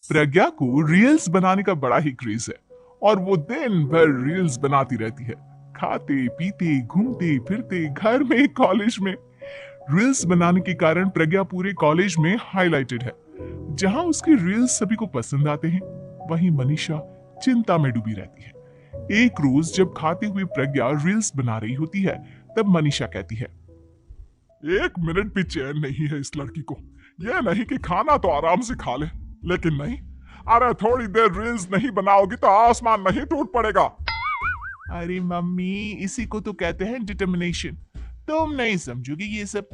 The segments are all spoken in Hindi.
प्रज्ञा को रील्स बनाने का बड़ा ही क्रेज है और वो दिन भर रील्स बनाती रहती है। खाते पीते घूमते फिरते घर में कॉलेज में रील्स बनाने के कारण प्रज्ञा पूरे कॉलेज में हाईलाइटेड है। जहां उसकी रील्स सभी को पसंद आते हैं, वहीं मनीषा चिंता में डूबी रहती है। एक रोज जब खाते हुए प्रज्ञा रील्स बना रही होती है, तब मनीषा कहती है, एक मिनट भी चैन नहीं है इस लड़की को। यह नहीं कि खाना तो आराम से खा ले, लेकिन नहीं, अरे थोड़ी देर रील्स नहीं बनाओगी तो आसमान नहीं टूट पड़ेगा। अरे मम्मी, इसी को तो कहते हैं डिटर्मिनेशन। तुम नहीं समझोगी ये सब।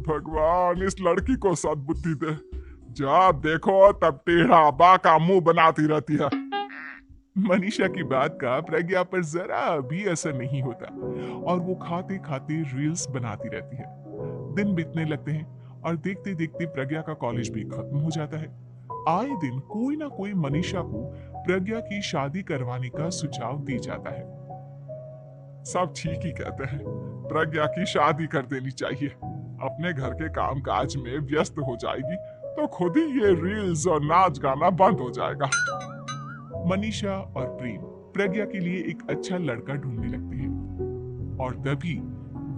भगवान, इस लड़की को सद्बुद्धि दे। जब देखो तब टेढ़ा बाका मुंह बनाती रहती है। मनीषा की बात का प्रज्ञा पर जरा भी असर नहीं होता और वो खाते खाते रील्स बनाती रहती है। दिन बीतने लगते हैं और देखते देखते प्रज्ञा का कॉलेज भी खत्म हो जाता है। आए दिन कोई ना कोई मनीषा को प्रज्ञा की शादी करवाने का सुझाव दी जाता है। सब ठीक ही कहते हैं, प्रज्ञा की शादी कर देनी चाहिए। अपने घर के काम काज में व्यस्त हो जाएगी तो खुद ही ये रील्स और नाच गाना बंद हो जाएगा। मनीषा और प्रेम प्रज्ञा के लिए एक अच्छा लड़का ढूंढने लगते हैं और तभी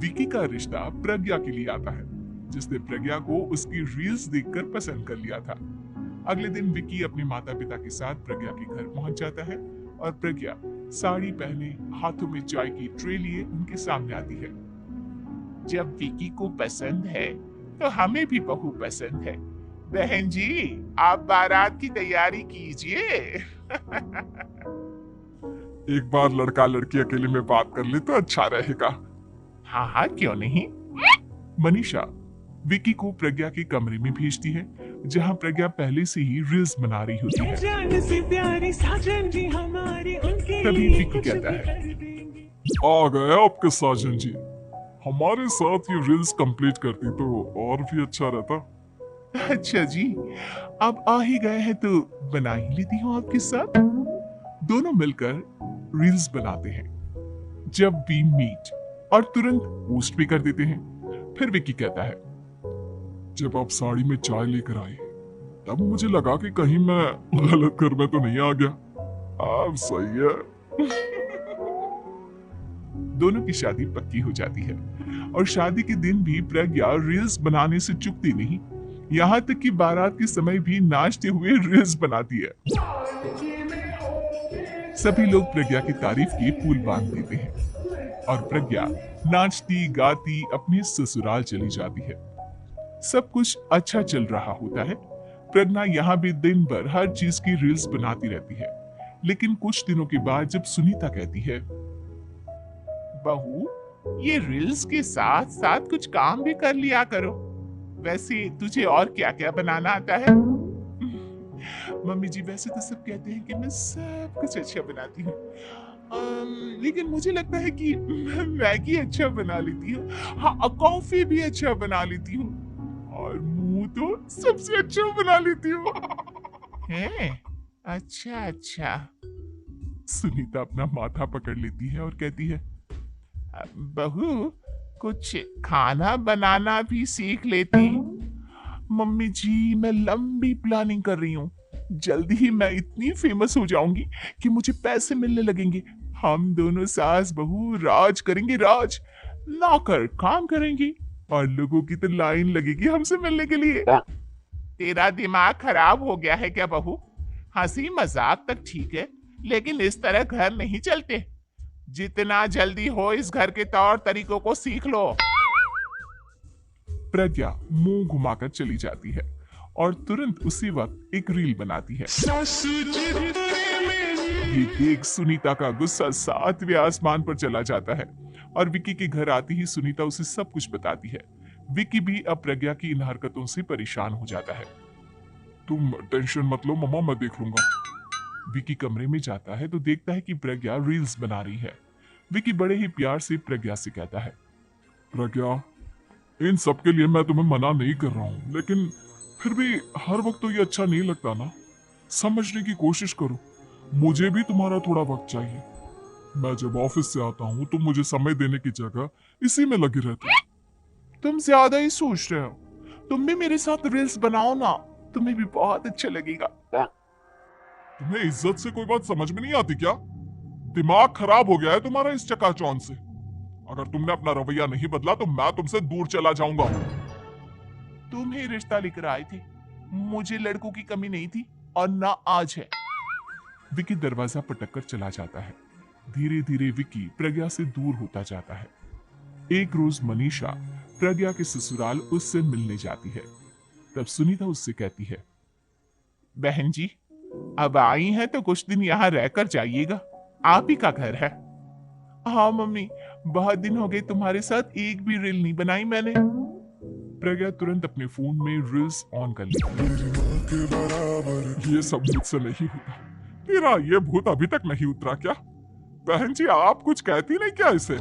विकी का रिश्ता प्रज्ञा के लिए आता है, जिसने प्रज्ञा को उसकी रील्स देखकर पसंद कर लिया था। अगले दिन विकी अपने माता पिता के साथ प्रज्ञा के घर पहुंच जाता है और प्रज्ञा साड़ी पहने हाथों में चाय की ट्रे लिए उनके सामने आती है। जब विकी को पसंद है तो हमें भी बहू पसंद है। बहन जी, आप बारात की तैयारी कीजिए। एक बार लड़का लड़की अकेले में बात कर ले तो अच्छा रहेगा। हाँ हाँ, क्यों नहीं। मनीषा विकी को प्रज्ञा के कमरे में भेजती है, जहां प्रज्ञा पहले से ही रील्स बना रही होती है। तभी विकी कहता है, आ गए आपके साजन जी। हमारे साथ ये रील्स कंप्लीट करती तो और भी अच्छा रहता। अच्छा जी, अब आ ही गए हैं तो बना ही लेती हूँ आपके साथ। दोनों मिलकर रील्स बनाते हैं। जब वी मीट और तुरंत पोस्ट भी कर देते हैं। फिर विकी कहता है, जब आप साड़ी में चाय लेकर आए तब मुझे लगा कि कहीं मैं गलत घर में तो नहीं आ गया। अब सही है। दोनों की शादी पक्की हो जाती है और शादी के दिन भी प्रज्ञा रील्स बनाने से चूकती नहीं। यहाँ तक कि बारात के समय भी नाचते हुए रील्स बनाती है। सभी लोग प्रज्ञा की तारीफ की पुल बांध देते हैं और प्रज्ञा नाचती गाती अपने ससुराल चली जाती है। सब कुछ अच्छा चल रहा होता है। प्रज्ञा यहाँ भी दिन भर हर चीज की रील्स बनाती रहती है। लेकिन कुछ दिनों के बाद जब सुनीता कहती है, बहू, ये रील्स के साथ साथ कुछ काम भी कर लिया करो। वैसे तुझे और क्या क्या बनाना आता है? मम्मी जी, वैसे तो सब कहते हैं कि मैं सब कुछ अच्छा बनाती हूँ, लेकिन मुझे लगता है कि मैं मैगी अच्छा बना लेती हूँ। हाँ, कॉफी भी अच्छा बना लेती हूँ और मुंह तो सबसे अच्छा बना लेती हूँ। अच्छा अच्छा। सुनीता अपना माथा पकड़ लेती है और कहती है, बहू, कुछ खाना बनाना भी सीख लेती। मम्मी जी, मैं लंबी प्लानिंग कर रही हूँ। जल्दी ही मैं इतनी फेमस हो जाऊंगी कि मुझे पैसे मिलने लगेंगे। हम दोनों सास बहू राज करेंगे, राज। नौकर काम करेंगी और लोगों की तो लाइन लगेगी हमसे मिलने के लिए। तेरा दिमाग खराब हो गया है क्या बहू? हंसी मजाक तक ठीक है, लेकिन इस तरह घर नहीं चलते। जितना जल्दी हो इस घर के तौर तरीकों को सीख लो। प्रज्ञा मुंह घुमाकर चली जाती है और तुरंत उसी वक्त एक रील बनाती है। ये देख सुनीता का गुस्सा 7वें आसमान पर चला जाता है और विकी के घर आती ही सुनीता उसे सब कुछ बताती है। विकी भी अब प्रज्ञा की इन हरकतों से परेशान हो जाता है। तुम टेंशन मत लो मम्मा, मैं देख लूंगा। विकी कमरे में जाता है तो देखता है कि प्रज्ञा रील्स बना रही है। विकी बड़े ही प्यार से प्रज्ञा से कहता है, प्रज्ञा, इन सब के लिए मैं तुम्हें मना नहीं कर रहा हूँ, लेकिन फिर भी हर वक्त तो ये अच्छा नहीं लगता ना। समझने की कोशिश करो, मुझे भी तुम्हारा थोड़ा वक्त चाहिए। मैं जब ऑफिस से आता हूँ तो मुझे समय देने की जगह इसी में लगे रहते हो। तुम ज्यादा ही सोच रहे हो। तुम भी मेरे साथ रील्स बनाओ ना, तुम्हें भी बहुत अच्छा लगेगा। तुम्हें इज्जत से कोई बात समझ में नहीं आती क्या? दिमाग खराब हो गया है तुम्हारा इस चकाचौंध से। अगर तुमने अपना रवैया नहीं बदला तो मैं तुमसे दूर चला जाऊंगा। तुम ही रिश्ता लेकर आए थे, मुझे लड़कों की कमी नहीं थी और ना आज है। विकी दरवाजा पटक कर चला जाता है। धीरे धीरे विकी प्रज्ञा से दूर होता जाता है। एक रोज मनीषा प्रज्ञा के ससुराल उससे मिलने जाती है। तब सुनीता उससे कहती है, बहन जी अब आई हैं तो कुछ दिन यहाँ रहकर जाइएगा, आप ही का घर है। हाँ मम्मी, बहुत दिन हो गए तुम्हारे साथ एक भी रील नहीं बनाई मैंने। प्रज्ञा तुरंत अपने फोन में रील्स ऑन कर लेती है। ये सब मुझसे नहीं होता। तेरा ये भूत अभी तक नहीं उतरा क्या? बहन जी आप कुछ कहती नहीं क्या इसे?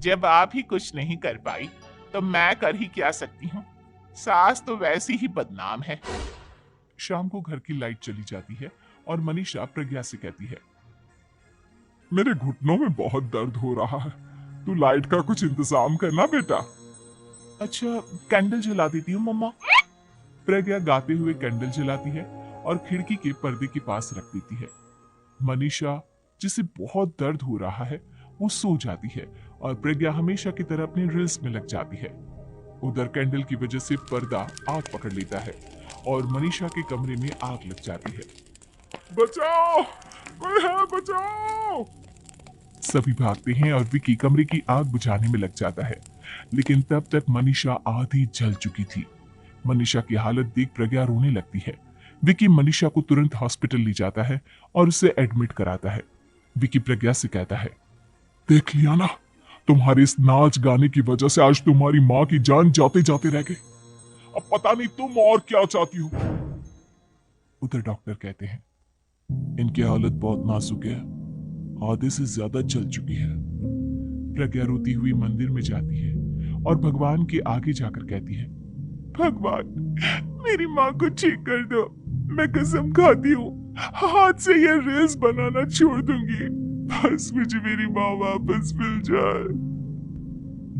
जब आप ही कुछ नहीं कर पाई तो मैं कर ही क्या सकती हूँ, सास तो वैसी ही बदनाम है। शाम को घर की लाइट चली जाती है और मनीषा प्रज्ञा से कहती है, मेरे घुटनों में बहुत दर्द हो रहा है, तू लाइट का कुछ इंतजाम करना बेटा। अच्छा कैंडल जला देती हूँ मम्मा। प्रज्ञा गाते हुए कैंडल जलाती है और खिड़की के पर्दे के पास रख देती है। मनीषा जिसे बहुत दर्द हो रहा है वो सो जाती है और प्रज्ञा हमेशा की तरह अपने रील्स में लग जाती है। उधर कैंडल की वजह से पर्दा आग पकड़ लेता है और मनीषा के कमरे में आग लग जाती है। बचाओ, कोई है बचाओ। सभी भागते हैं और विकी कमरे की आग बुझाने में लग जाता है, लेकिन तब तक मनीषा आधी जल चुकी थी। मनीषा की हालत देख प्रज्ञा रोने लगती है। विकी मनीषा को तुरंत हॉस्पिटल ले जाता है और उसे एडमिट कराता है। विकी प्रज्ञा से कहता है, देख लिया ना, तुम्हारे इस नाच गाने की वजह से आज तुम्हारी माँ की जान जाते जाते रह गई। अब पता नहीं तुम और क्या चाहती हो। उधर डॉक्टर कहते हैं, इनकी हालत बहुत नाजुक है, आधे से ज्यादा जल चुकी है। प्रज्ञा रोती हुई मंदिर में जाती है और भगवान के आगे जाकर कहती है, भगवान मेरी माँ को ठीक कर दो, मैं कसम खाती हूँ हाथ से ये रील्स बनाना छोड़ दूंगी, बस मुझे मेरी माँ वापस मिल जाए।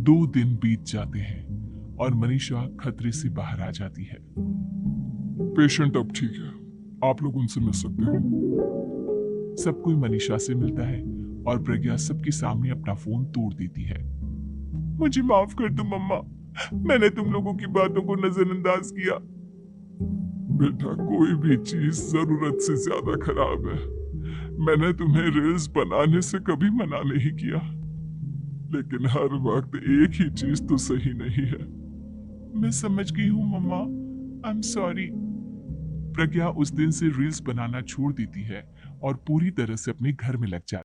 2 दिन बीत जाते हैं और मनीषा खतरे से बाहर आ जाती है। पेशेंट अब ठीक है, आप लोग उनसे मिल सकते हो। सब कोई मनीषा से मिलता है और प्रज्ञा सबके सामने अपना फोन तोड़ देती है। मुझे माफ कर दो मम्मा, मैंने तुम लोगों की बातों को नजरअंदाज किया। बेटा कोई भी चीज जरूरत से ज्यादा खराब है। मैंने तुम्हें रील्स बनाने से कभी मना नहीं किया, लेकिन हर वक्त एक ही चीज तो सही नहीं है। मैं समझ गई हूँ मम्मा, आई एम सॉरी। प्रज्ञा उस दिन से रील्स बनाना छोड़ देती है और पूरी तरह से अपने घर में लग जाती है।